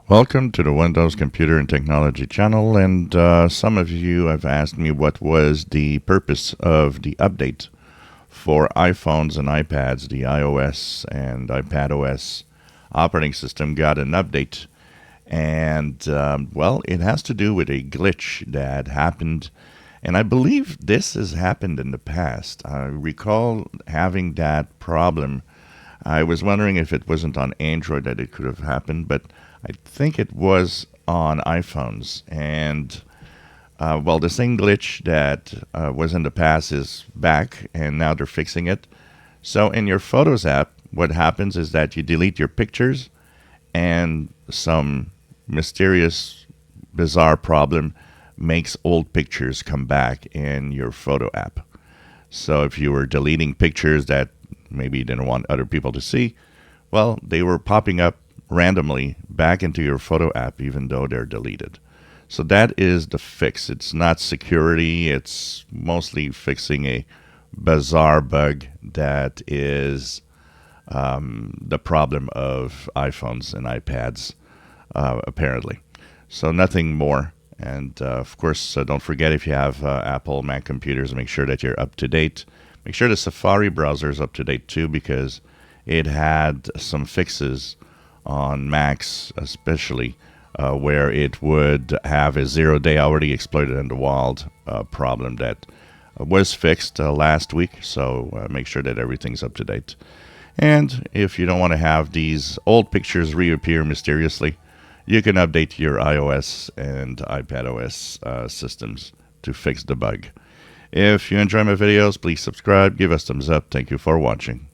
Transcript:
Welcome to the Windows Computer and Technology channel, and some of you have asked me what was the purpose of the update for iPhones and iPads. The iOS and iPadOS operating system got an update, and well, it has to do with a glitch that happened, and I believe this has happened in the past. I recall having that problem. I was wondering if it wasn't on Android that it could have happened, but I think it was on iPhones. And well, the same glitch that was in the past is back, and now they're fixing it. So in your Photos app, what happens is that you delete your pictures, and some mysterious, bizarre problem makes old pictures come back in your photo app. So if you were deleting pictures that maybe you didn't want other people to see, well, they were popping up randomly back into your photo app even though they're deleted. So that is the fix. It's not security. It's mostly fixing a bizarre bug that is the problem of iPhones and iPads, apparently. So nothing more. And of course, don't forget, if you have Apple Mac computers, make sure that you're up to date. Make sure the Safari browser is up to date too, because it had some fixes on Macs, especially where it would have a 0-day already exploited in the wild problem that was fixed last week. So make sure that everything's up to date. And if you don't want to have these old pictures reappear mysteriously, you can update your iOS and iPadOS systems to fix the bug. If you enjoy my videos, please subscribe, give us thumbs up. Thank you for watching.